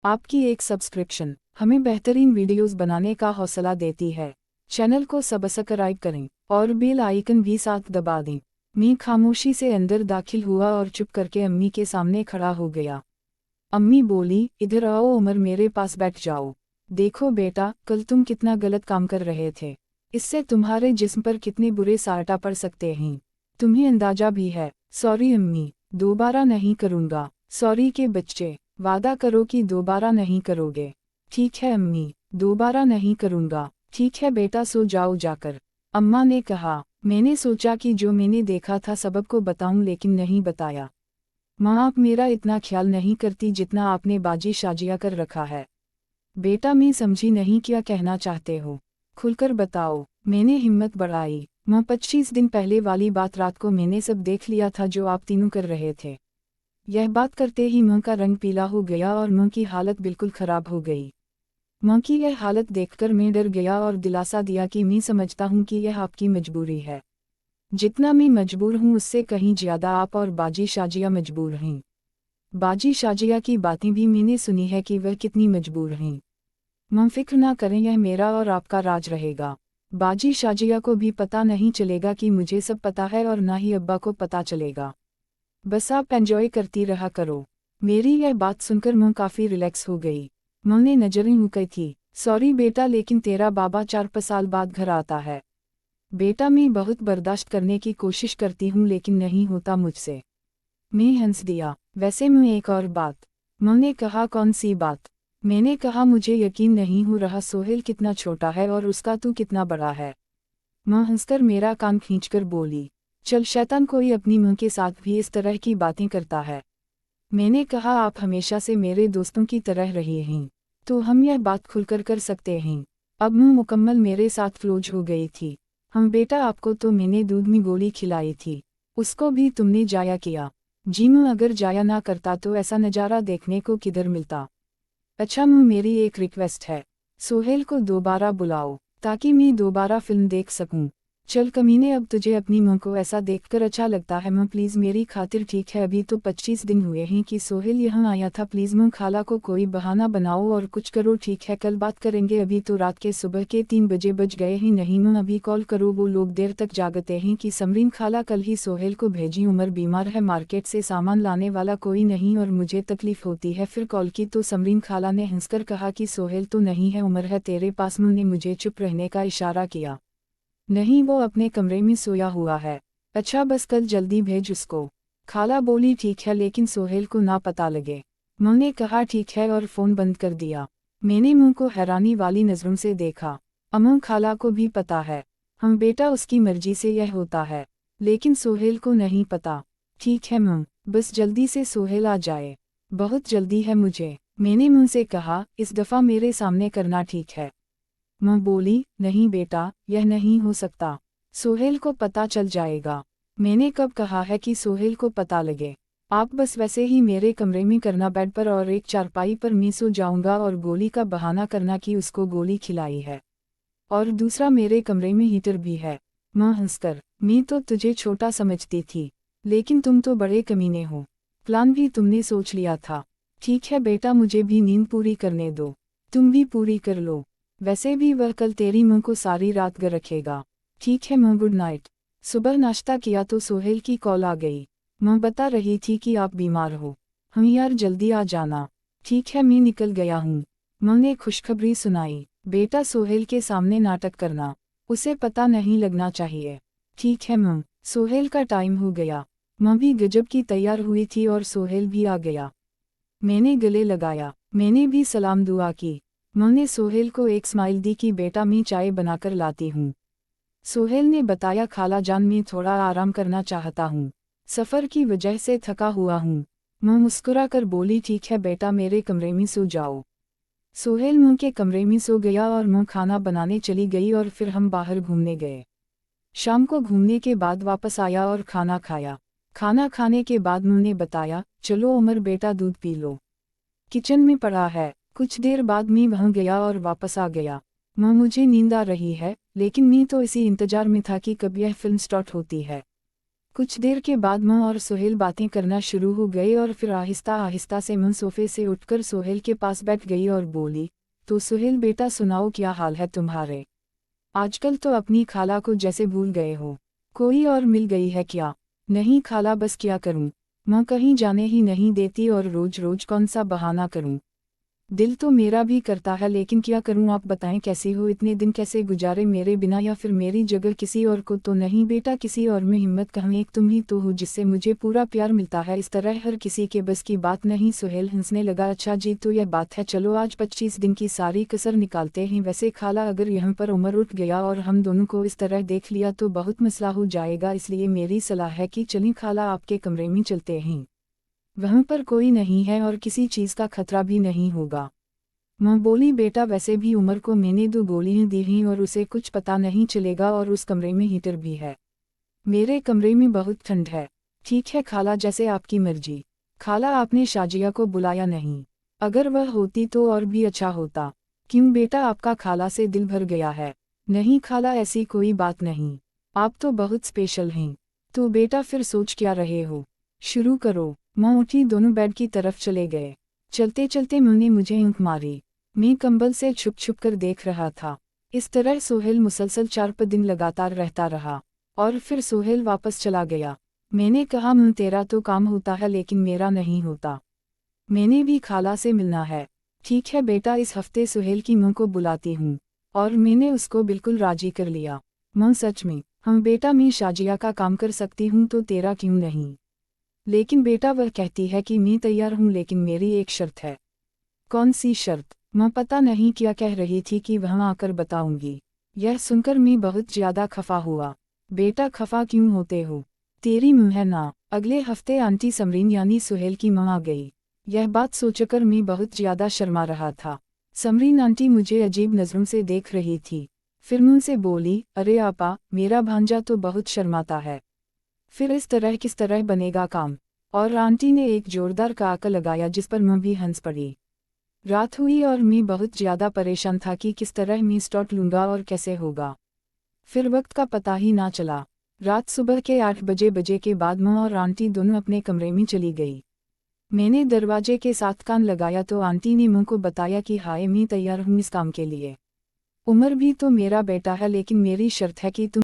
आपकी एक सब्सक्रिप्शन हमें बेहतरीन वीडियोस बनाने का हौसला देती है। चैनल को सब्सक्राइब करें और बेल आइकन भी साथ दबा दें। मैं खामोशी से अंदर दाखिल हुआ और चुप करके अम्मी के सामने खड़ा हो गया। अम्मी बोली, इधर आओ उमर, मेरे पास बैठ जाओ। देखो बेटा, कल तुम कितना गलत काम कर रहे थे। इससे तुम्हारे जिस्म पर कितने बुरे साटा पड़ सकते हैं, तुम्हें अंदाजा भी है। सॉरी अम्मी, दोबारा नहीं करूँगा। सॉरी के बच्चे, वादा करो कि दोबारा नहीं करोगे। ठीक है अम्मी, दोबारा नहीं करूँगा। ठीक है बेटा, सो जाओ जाकर, अम्मा ने कहा। मैंने सोचा कि जो मैंने देखा था सबको बताऊं, लेकिन नहीं बताया। माँ, आप मेरा इतना ख्याल नहीं करती जितना आपने बाजी शाजिया कर रखा है। बेटा, मैं समझी नहीं, क्या कहना चाहते हो? खुलकर बताओ। मैंने हिम्मत बढ़ाई। माँ, 25 दिन पहले वाली बात, रात को मैंने सब देख लिया था जो आप तीनों कर रहे थे। यह बात करते ही माँ का रंग पीला हो गया और माँ की हालत बिल्कुल खराब हो गई। माँ की यह हालत देखकर मैं डर गया और दिलासा दिया कि मैं समझता हूँ कि यह आपकी मजबूरी है। जितना मैं मजबूर हूँ उससे कहीं ज्यादा आप और बाजी शाजिया मजबूर हैं। बाजी शाजिया की बातें भी मैंने सुनी है कि वह कितनी मजबूर हैं। माँ, फिक्र ना करें, यह मेरा और आपका राज रहेगा। बाजी शाजिया को भी पता नहीं चलेगा कि मुझे सब पता है और ना ही अब्बा को पता चलेगा। बस आप एंजॉय करती रहा करो। मेरी यह बात सुनकर माँ काफ़ी रिलैक्स हो गई। माँ ने नजरें झुकाई थी। सॉरी बेटा, लेकिन तेरा बाबा 4-5 साल बाद घर आता है। बेटा, मैं बहुत बर्दाश्त करने की कोशिश करती हूँ लेकिन नहीं होता मुझसे। मैं हंस दिया। वैसे मैं एक और बात। माँ ने कहा, कौन सी बात? मैंने कहा, मुझे यकीन नहीं हो रहा सोहेल कितना छोटा है और उसका तू कितना बड़ा है। माँ हंसकर मेरा कान खींचकर बोली, चल शैतान, कोई अपनी माँ के साथ भी इस तरह की बातें करता है। मैंने कहा, आप हमेशा से मेरे दोस्तों की तरह रहे हैं, तो हम यह बात खुलकर कर सकते हैं। अब मुँह मुकम्मल मेरे साथ फ्लोज हो गई थी। हम बेटा, आपको तो मैंने दूध में गोली खिलाई थी, उसको भी तुमने जाया किया। जी मुँह, अगर जाया ना करता तो ऐसा नज़ारा देखने को किधर मिलता। अच्छा मुँह, मेरी एक रिक्वेस्ट है, सोहेल को दोबारा बुलाओ ताकि मैं दोबारा फिल्म देख सकूं। चल कमीने, अब तुझे अपनी माँ को ऐसा देखकर अच्छा लगता है। माँ प्लीज़ मेरी खातिर, ठीक है अभी तो 25 दिन हुए हैं कि सोहेल यहाँ आया था। प्लीज़ माँ, खाला को कोई बहाना बनाओ और कुछ करो। ठीक है, कल बात करेंगे, अभी तो रात के सुबह के 3 बजे बज गए हैं। नहीं माँ, अभी कॉल करो, वो लोग देर तक जागते हैं कि समरीन खाला कल ही सोहेल को भेजी। उमर बीमार है, मार्केट से सामान लाने वाला कोई नहीं और मुझे तकलीफ होती है। फिर कॉल की तो समरीन खाला ने हंसकर कहा कि सोहेल तो नहीं है, उमर है तेरे पास। मुँह ने मुझे चुप रहने का इशारा किया। नहीं, वो अपने कमरे में सोया हुआ है। अच्छा बस कल जल्दी भेज उसको। खाला बोली, ठीक है, लेकिन सोहेल को ना पता लगे। माँ ने कहा, ठीक है, और फ़ोन बंद कर दिया। मैंने मुँह को हैरानी वाली नज़रों से देखा। अम्मा, खाला को भी पता है। हम बेटा, उसकी मर्जी से यह होता है, लेकिन सोहेल को नहीं पता। ठीक है माँ, बस जल्दी से सोहेल आ जाए, बहुत जल्दी है मुझे। मैंने मुँह से कहा, इस दफ़ा मेरे सामने करना, ठीक है? माँ बोली, नहीं बेटा, यह नहीं हो सकता। सोहेल को पता चल जाएगा। मैंने कब कहा है कि सोहेल को पता लगे? आप बस वैसे ही मेरे कमरे में करना, बेड पर और एक चारपाई पर मैं सो जाऊंगा और गोली का बहाना करना कि उसको गोली खिलाई है। और दूसरा, मेरे कमरे में हीटर भी है। माँ हंसकर, मैं तो तुझे छोटा समझती थी, लेकिन तुम तो बड़े कमीने हो। प्लान भी तुमने सोच लिया था। ठीक है बेटा, मुझे भी नींद पूरी करने दो। तुम भी पूरी कर लो। वैसे भी वह कल तेरी माँ को सारी रात गर रखेगा। ठीक है माँ, गुड नाइट। सुबह नाश्ता किया तो सोहेल की कॉल आ गई। माँ बता रही थी कि आप बीमार हो। हम यार, जल्दी आ जाना। ठीक है, मैं निकल गया हूँ। माँ ने खुशखबरी सुनाई, बेटा सोहेल के सामने नाटक करना, उसे पता नहीं लगना चाहिए। ठीक है माँ। सोहेल का टाइम हो गया। माँ भी गजब की तैयार हुई थी और सोहेल भी आ गया। मैंने गले लगाया, मैंने भी सलाम दुआ की। माँ ने सोहेल को एक स्माइल दी कि बेटा, मैं चाय बनाकर लाती हूँ। सोहेल ने बताया, खाला जान, मैं थोड़ा आराम करना चाहता हूँ, सफ़र की वजह से थका हुआ हूँ। माँ मुस्कुराकर बोली, ठीक है बेटा, मेरे कमरे में सो जाओ। सोहेल माँ के कमरे में सो गया और माँ खाना बनाने चली गई और फिर हम बाहर घूमने गए। शाम को घूमने के बाद वापस आया और खाना खाया। खाना खाने के बाद माँ ने बताया, चलो उमर बेटा, दूध पी लो, किचन में पड़ा है। कुछ देर बाद मैं वहाँ गया और वापस आ गया। माँ, मुझे नींद आ रही है, लेकिन मैं तो इसी इंतजार में था कि कब यह फिल्म स्टार्ट होती है। कुछ देर के बाद माँ और सोहेल बातें करना शुरू हो गए और फिर आहिस्ता आहिस्ता से माँ सोफे से उठकर सोहेल के पास बैठ गई और बोली, तो सोहेल बेटा सुनाओ, क्या हाल है तुम्हारे? आजकल तो अपनी खाला को जैसे भूल गए हो। कोई और मिल गई है क्या? नहीं खाला, बस क्या करूं, माँ कहीं जाने ही नहीं देती और रोज रोज कौन सा बहाना करूं। दिल तो मेरा भी करता है, लेकिन क्या करूं, आप बताएं कैसी हो, इतने दिन कैसे गुजारे मेरे बिना, या फिर मेरी जगह किसी और को तो नहीं? बेटा किसी और में हिम्मत कहाँ, एक तुम ही तो हो जिससे मुझे पूरा प्यार मिलता है, इस तरह हर किसी के बस की बात नहीं। सोहेल हंसने लगा, अच्छा जी तो यह बात है, चलो आज 25 दिन की सारी कसर निकालते हैं। वैसे खाला अगर यहाँ पर उमर उठ गया और हम दोनों को इस तरह देख लिया तो बहुत मसला हो जाएगा, इसलिए मेरी सलाह है कि चलिए खाला आपके कमरे में चलते हैं, वहाँ पर कोई नहीं है और किसी चीज़ का खतरा भी नहीं होगा। माँ बोली, बेटा वैसे भी उमर को मैंने 2 गोलियां दी हैं और उसे कुछ पता नहीं चलेगा, और उस कमरे में हीटर भी है, मेरे कमरे में बहुत ठंड है। ठीक है खाला, जैसे आपकी मर्जी। खाला आपने शाजिया को बुलाया नहीं? अगर वह होती तो और भी अच्छा होता। क्यों बेटा, आपका खाला से दिल भर गया है? नहीं खाला, ऐसी कोई बात नहीं, आप तो बहुत स्पेशल हैं। तो बेटा फिर सोच क्या रहे हो, शुरू करो। माँ उठी, दोनों बेड की तरफ चले गए। चलते चलते माँ ने मुझे ऊँट मारी। मैं कंबल से छुप छुप कर देख रहा था। इस तरह सोहेल मुसलसल 4 दिन लगातार रहता रहा और फिर सोहेल वापस चला गया। मैंने कहा, तेरा तो काम होता है लेकिन मेरा नहीं होता, मैंने भी खाला से मिलना है। ठीक है बेटा, इस हफ्ते सोहेल की माँ को बुलाती हूँ। और मैंने उसको बिल्कुल राजी कर लिया। माँ सच में? हम बेटा, मैं शाजिया का काम कर सकती हूँ तो तेरा क्यों नहीं? लेकिन बेटा वह कहती है कि मैं तैयार हूँ, लेकिन मेरी एक शर्त है। कौन सी शर्त? माँ पता नहीं क्या कह रही थी कि वहाँ आकर बताऊंगी। यह सुनकर मैं बहुत ज्यादा खफा हुआ। बेटा खफा क्यों होते हो? तेरी मुँह है ना। अगले हफ्ते आंटी समरीन यानी सोहेल की माँ आ गई। यह बात सोचकर मैं बहुत ज्यादा शर्मा रहा था। समरीन आंटी मुझे अजीब नज़रों से देख रही थी। फिर मुँह से बोली, अरे आपा, मेरा भांजा तो बहुत शर्माता है, फिर इस तरह किस तरह बनेगा काम? और आंटी ने एक जोरदार काका लगाया जिस पर मैं भी हंस पड़ी। रात हुई और मैं बहुत ज्यादा परेशान था कि किस तरह मैं स्टॉट लूँगा और कैसे होगा। फिर वक्त का पता ही ना चला। रात सुबह के 8 बजे के बाद माँ और आंटी दोनों अपने कमरे में चली गई। मैंने दरवाजे के साथ कान लगाया तो आंटी ने मुँह को बताया कि हाय, मैं तैयार हूँ इस काम के लिए। उमर भी तो मेरा बेटा है, लेकिन मेरी शर्त है कि तुम